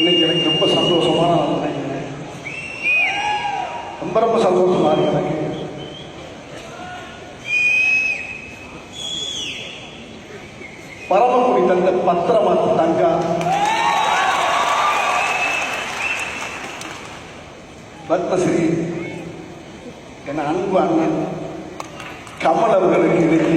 இன்னைக்கு எனக்கு ரொம்ப சந்தோஷமான நாள். ரொம்ப ரொம்ப சந்தோஷமா இருக்கு எனக்கு. பரமக்குடி தந்த பத்திரமாத்து தங்கா பத்மஸ்ரீ என் அன்பு அண்ணன் கமல் அவர்களுக்கு இன்னைக்கு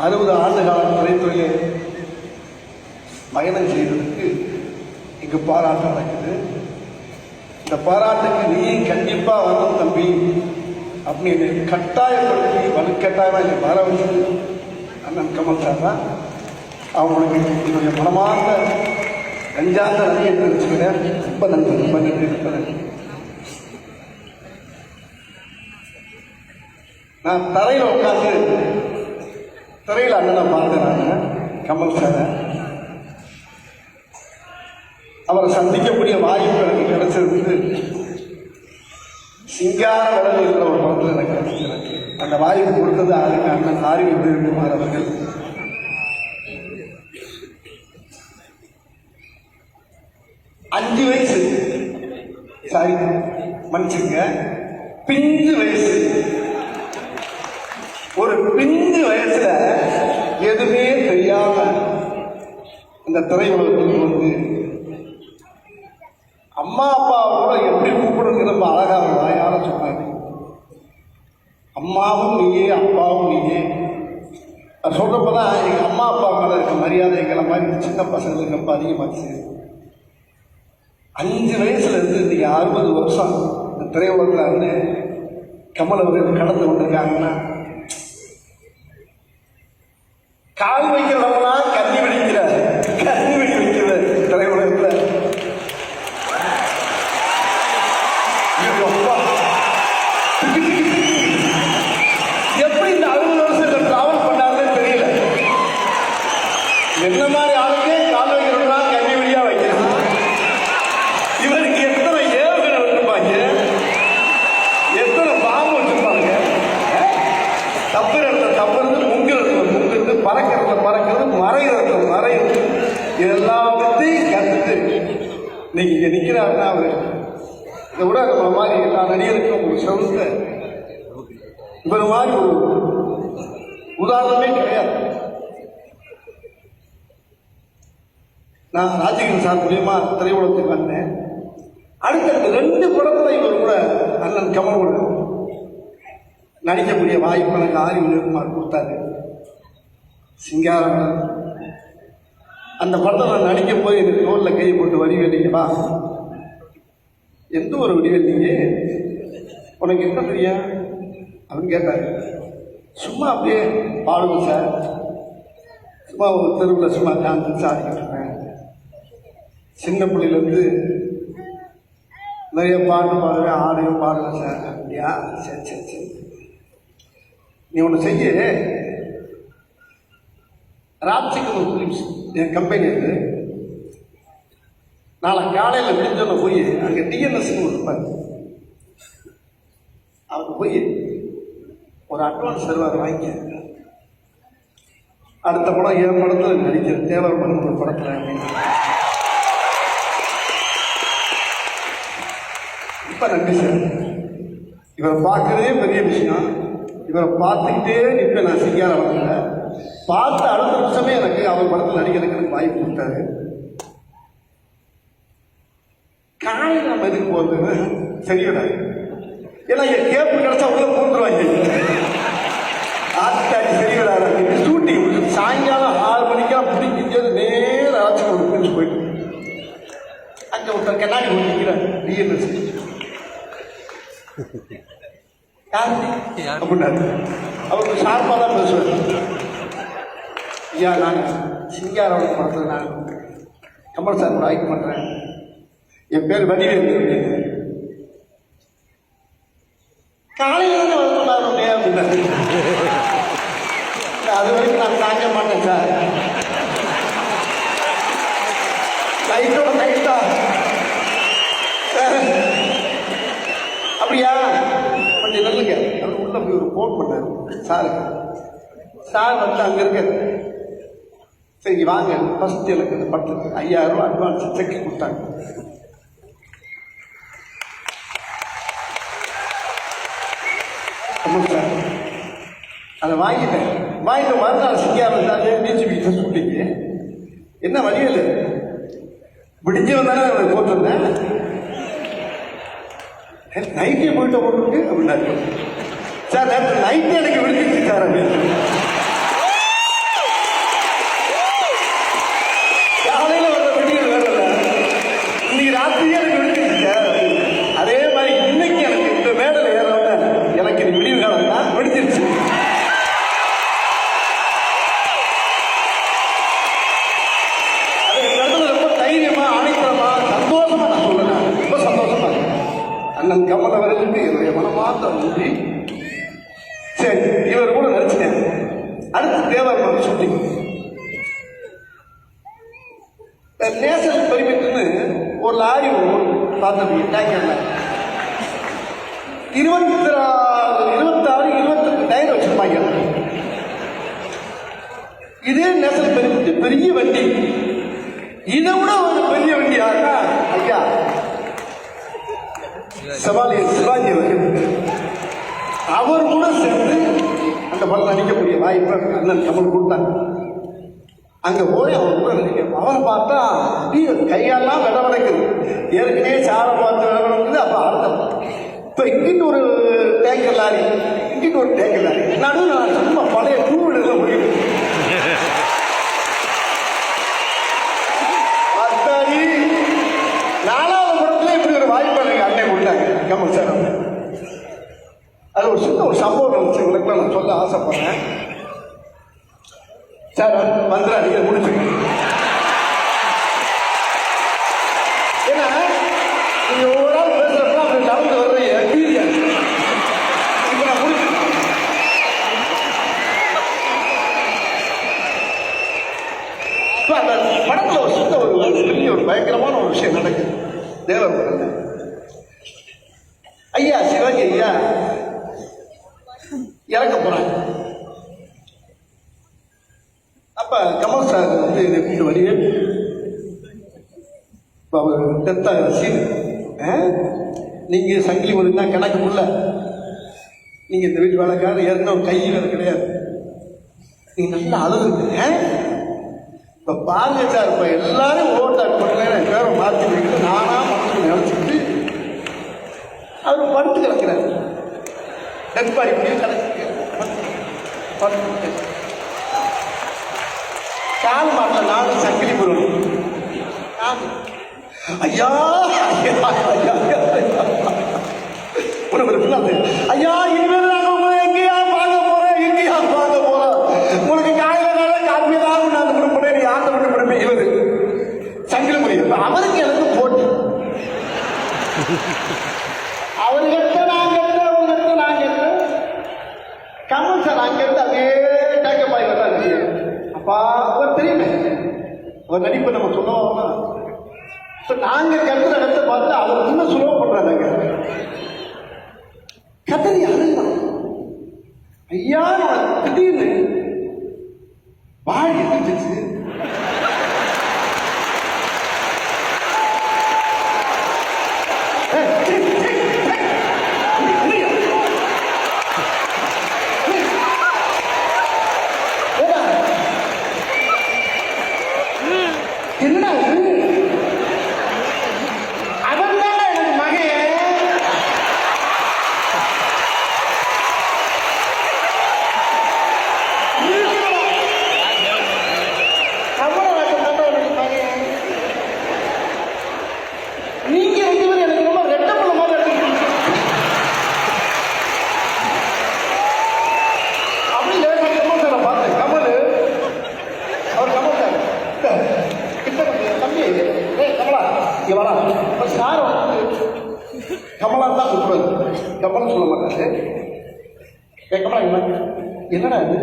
60 ஆண்டு காலம் திரைத்துறையிலே பயணம் செய்ததுக்கு இங்கு பாராட்டு நடக்குது. இந்த பாராட்டுக்கு நீ கண்டிப்பா வரணும் தம்பி அப்படின்னு கட்டாயப்படுத்தி வலுக்கட்டாயமா என்னை வர வச்சது அண்ணன் கமல் சார் தான். அவங்களுக்கு என்னுடைய மனமார்ந்த நெஞ்சார்ந்த நன்றியை தெரிவிச்சுக்கிறேன். ரொம்ப நன்றி, ரொம்ப நன்றி, ரொம்ப நன்றி. நான் தரையில் உட்காந்து திரையில் அண்ணனை பார்த்தேன். நான் கமல் சாரை அவரை சந்திக்கக்கூடிய வாய்ப்பு எனக்கு கிடைச்சது சிங்கார விரல் இருக்கிற ஒரு படத்தில் எனக்கு கிடைச்சிருக்கு. அந்த வாய்ப்பு கொடுத்தது அதுக்கு அண்ணன் ஆர்வி உதயகுமார் அவர்கள். அஞ்சு வயசு சாரி மன்னிச்சுங்க, பிஞ்சு வயசு. ஒரு பிஞ்சு வயசுல எதுவுமே தெரியாம இந்த திரையுலகத்துக்கு வந்து அம்மா அப்பாவோட எப்படி கூப்பிடுங்க ரொம்ப அழகாக வாயால சொன்னாங்க. அம்மாவும் நீயே அப்பாவும் நீயே. அது சொல்றப்பதான் எங்க அம்மா அப்பா மேல இருக்க மரியாதை எங்களை மாதிரி சின்ன பசங்களுக்கு ரொம்ப அதிகமாச்சு. 5 வயசுல இருந்து இன்னைக்கு 60 வருஷம் இந்த திரையுலகத்தில் வந்து கமல் அவர்கள் கடந்து கொண்டிருக்காங்கன்னா கால் வைக்கிறவங்களாம் கண்ணி வெடிக்கிற கண்ணி வெடி வைக்கிற திரையுலகத்தில் எப்படி இந்த 60 வருஷம் டிராவல் பண்ணாருன்னு தெரியல. என்ன மாதிரி ஆளுங்க கால் வைக்கிறவங்களாம் கண்ணி வெடியா வைக்கிறாங்க. இவருக்கு எத்தனை ஏவுகளை வச்சிருப்பாங்க, எத்தனை பாம்பு வச்சிருப்பாங்க. தப்புறது முங்குறது பறக்கிறது மறைகிறது எல்லாத்தையும் கற்றுட்டு இன்னைக்கு இங்கே நிற்கிறாருன்னா அவர் இதை விட நம்ம மாதிரி எல்லா நடிகருக்கும் ஒரு சிறந்த இவர் மாதிரி ஒரு உதாரணமே கிடையாது. நான் ராஜகிரி சார் மூலியமா திரையுலகத்துக்கு வந்தேன். அடுத்த 2 படத்துல இவர் கூட அண்ணன் கமலோட நடிக்கக்கூடிய வாய்ப்பு எனக்கு ஆர்வி உதயகுமார் கொடுத்தாரு. சிங்காரம் அந்த படத்தை நான் நடிக்க போய் எனக்கு தோளில் கையை போட்டு வடிவேலிங்கப்பா, எந்த ஒரு வடிவேலிங்க உனக்கு என்ன தெரியும் அப்படின்னு கேட்டாரு. சும்மா அப்படியே பாடுவோம் சார், சும்மா ஒரு தெருவில் சும்மா டான்ஸ் ஆடிக்கிட்டுருக்கேன். சின்ன பிள்ளையிலேருந்து நிறைய பாட்டு பாடுவேன், ஆடையும் பாடுவேன் சார். அப்படியா, சரி சரி சரி, நீ ஒன்று செய்ய, ராஜ்சிக்கு ஒரு ஃபிலிம்ஸ் என் கம்பெனி இருக்கு, நாளை காலையில் விடிஞ்சோன்னு போய் அங்கே டிஎன்எஸ்ன்னு இருப்பார், அவருக்கு போய் ஒரு அட்வான்ஸ் தருவார், வாங்கி அடுத்த படம் என் படத்தில் நடிக்கிற தேவர் பண்ண ஒரு படத்தில் அப்படின்னு. இப்போ நன்றி சார், இவரை பார்க்கறதே பெரிய விஷயம். இவரை பார்த்துக்கிட்டே நிற்பேன் நான். சிங்காரம் வரல பார்த்த அடுத்த நிமிஷமே எனக்கு அவர் படத்தில் நடிக்கிறதுக்கு எனக்கு வாய்ப்பு கொடுத்தாரு. காலையில் நம்ம எதுக்கு போகிறது சரியில்லை, ஏன்னா என் கேப்பு கிடைச்சா உள்ள பூந்துருவாங்க. ஆத்தாடி சரி விடாது. ஷூட்டிங் சாயங்காலம் 6 மணிக்கெல்லாம் பிடிக்கிறது நேரம் ஆச்சு ஒரு பிரிச்சு போயிட்டு அங்கே ஒருத்தர் கண்ணாடி போட்டு நிற்கிறார் டிஎன்எஸ் அப்படின்னாரு. அவருக்கு ஷார்ப்பாக தான் பேசுவார். ஐயா நான் சிங்காரோட படத்தில் நான் கமல் சார் கூட ஆய்வு பண்ணுறேன், என் பேர் வடிவேலு, காலையில் தானே வரக்கூடாது அப்படின்னாரு. அது வரைக்கும் நான் தாங்க மாட்டேன் சார், லைட்டோட லைட்டா அப்படியா கொஞ்சம் நல்லுங்க. அவர் உள்ள போய் ஒரு ஃபோன் பண்ணார் சார். சார் வந்து அங்கே இருக்க சரி வாங்க ஃபர்ஸ்ட் எனக்கு இந்த படத்துக்கு 5000 ரூபாய் அட்வான்ஸ் செக் கொடுத்தாங்க. அதை வாங்கிட்டேன். வாங்கிட்டு மறுநாள் சிங்காரம் இருந்தாலே நீச்சு வீட்டை சொல்லிங்க என்ன வழியில் விடிஞ்சு வந்தானே அவனை போட்டிருந்தேன். நைட்டே போயிட்ட போட்டு அப்படின்னாரு. சார் நேற்று நைட்டே எனக்கு விடுஞ்சிச்சு சார் அப்படின்னு. காலையில் வர விடியல் வரல, இன்னைக்கு ராத்திரியே எனக்கு விடுஞ்சிச்சு சார். அதே மாதிரி இன்னைக்கு எனக்கு இந்த மேடல் ஏறவுட எனக்கு இது விடியல் காலம் தான் விடுஞ்சிருச்சு. அண்ணன் கமல் அவர்களுக்கு என்னுடைய மனமார்ந்த நன்றி. சரி, இவர் கூட நடிச்சிட்டேன். அடுத்து தேவர் ஷூட்டிங் நேஷனல் பெர்மிட்னு ஒரு லாரி பார்த்துருக்கீங்க டேங்கர்ல 26 28 டயர் வச்சிருப்பாங்க. இதே நேஷனல் பெர்மிட் பெரிய வண்டி, இதை விட ஒரு பெரிய வண்டி யாருன்னா ஐயா சிவாஜி அவர் கூட சேர்ந்து அந்த படம் நடிக்கக்கூடிய வாய்ப்பை அண்ணன் கமல் கொடுத்தாங்க. அங்க போய் அவர் கூட நடிக்க அவரை பார்த்தா கையெல்லாம் விடவடைக்குது. ஏற்கனவே சாரை பார்த்து விடவடைக்குது. அப்ப அர்த்தம் இப்ப இங்கிட்டு ஒரு டேங்கர் லாரி, இங்கிட்டு ஒரு டேங்கர் லாரி, நடுவில் சும்மா பழைய டூவீலர்ல முடியும். நாலாவது படத்துல இப்படி ஒரு வாய்ப்பு எனக்கு அண்ணன் கொடுத்தாங்க கமல் சார். அது ஒரு சின்ன ஒரு சம்பவம் இருந்துச்சு, உங்களுக்கு நான் சொல்ல ஆசைப்படுறேன். சார் மந்திர அடிக்க முடிச்சுங்க. ஏன்னா நீங்க ஒவ்வொரு ஆள் பேசுறப்ப அப்படி நடந்து வர்றீங்க டீரியா. இப்ப நான் முடிச்சு இப்ப அந்த படத்துல ஒரு சின்ன ஒரு பெரிய ஒரு பயங்கரமான ஒரு விஷயம் நடக்குது. தேவர் படத்துல ஐயா சிவாஜி ஐயா இறக்க போறாங்க. அப்ப கமல் சார் வந்து வீட்டு வழியே அவர் டெத்தாக சீன், நீங்க சங்கிலி ஒரு கணக்கு உள்ள, நீங்க இந்த வீட்டு வேலைக்காரர் ஏற்கனவே ஒரு கையில் கிடையாது, நீங்க நல்லா அழுதுங்க. இப்ப பாருங்க சார், இப்ப எல்லாரும் ஓட்டாக்கு போட்டு பேரை மாற்றி வைக்கிறது நானா மனசு நினைச்சிட்டு அவர் படுத்து கிடக்கிறார். டெத் பாடி கால் மாட்டில் நானும் சங்கிலி போடுவோம். ஐயா ஐயா இனிமேல் நாங்கள் எங்கேயா பார்க்க போறேன், எங்கேயா பார்க்க போறோம், உங்களுக்கு காலையில காப்பியதான் நான் கொடுப்பேன், நீ ஆட்ட விட்டு கொடுப்பேன். இவரு சங்கிலி முடியும். அவருக்கு எனக்கு போட்டி, அவர் கட்ட நான் கட்ட, அவர் கட்ட நான் கட்ட. கமல் சார் அங்கிருந்து அதே டேக்கப்பாய் வந்தாச்சு. அப்பா அவர் தெரியுமே, அவர் நடிப்பை நம்ம சொல்லுவோம்னா நாங்க கத்துற இடத்த பார்த்து அவர் இன்னும் சுலபம் பண்றாங்க. கத்தரி அழுதான் ஐயா, திடீர்னு வாழை இருந்துச்சு. என்னடா அவன் தான் எனக்கு மகன். நீங்க ரெண்டு பேரும் எனக்கு ரொம்ப ரெட்ட பிள்ளை மாதிரி அப்படி கமல் சாரை பார்த்தேன். கமல் அவர் கமல் சார் தம்பி கமலா இங்க வரா. சார் வந்து கமலா தான் கூப்பிடுறது, கமலா சொல்ல மாட்டாரு. கமலா என்னடா இது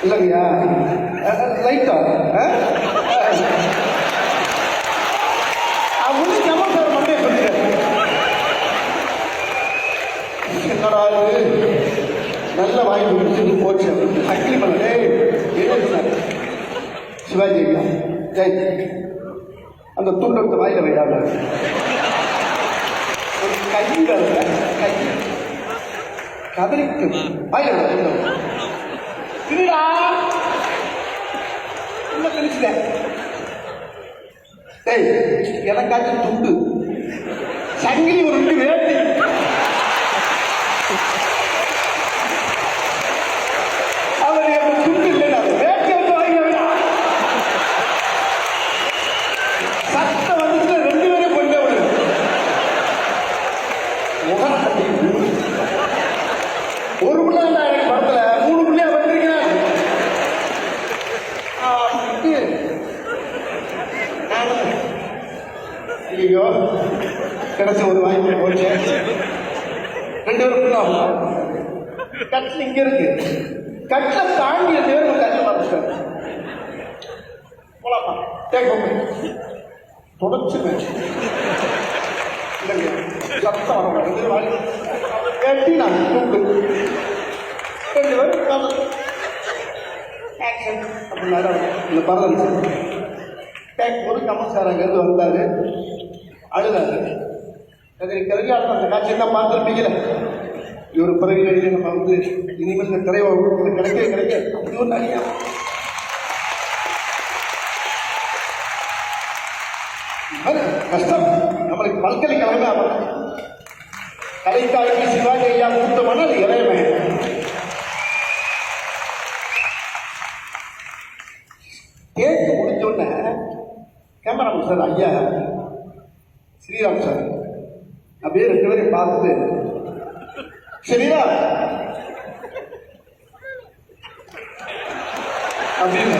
இல்லைங்கய்யா லைட்டா அப்படின்னு கமல் சார் மட்டும் சொல்லிடுறாரு. என்னடா நல்ல வாய்ப்பு போச்சு அப்படின்னு அக்ரி பண்ண அந்த துண்டத்தை வாயில வைடாத ஒரு கையில் கை கதறிக்கு வாயில திருடா உள்ள கழிச்சுட்டேன். டேய் எனக்காச்சும் துண்டு சங்கிலி ஒரு ரெண்டு வேட்டி அவர் எனக்கு துண்டு இல்லைன்னா வேட்டி வந்து வாங்கி சத்தம் வந்து ரெண்டு பேரும் கொண்டு விடு முகராட்டி ஒரு பிள்ளை எனக்கு படத்துல 3 பிள்ளையா வந்திருக்கேன். ஐயோ கிடைச்ச ஒரு வாய்ப்பு போச்சு. 2 பேரும் கட்டில் இங்க இருக்கு. கட்டில தாண்டி 2 பேரும் கட்டில பார்த்துட்டாரு. போலாமா தொடச்சுவேன் சத்தம் வர கேட்டி நான் கூப்பிடு 2 பேரும் அப்படின்னாரு. இந்த பரதன் கேட்கும்போது கமல் சார் அங்கேருந்து வந்தாரு, அழுதாரு. அது கருவியாளர் அந்த காட்சியை தான் பார்த்துருப்பீங்களே. இவர் பிறகு நம்ம வந்து இனிமேல் இந்த திரையுலகம் கிடைக்க அப்படி ஒரு நிறையா கஷ்டம். நம்மளுக்கு பல்கலைக்கழகமே கலைத்தாய்க்கு சிவாஜி ஐயா மூத்தமான அது இறையமே. கேட்க முடிஞ்சோடனே கேமராமேன் சார் ஐயா ஸ்ரீராம் சார் அப்படியே 2 பேரையும் பார்த்துட்டு ஸ்ரீராம் அப்படின்னு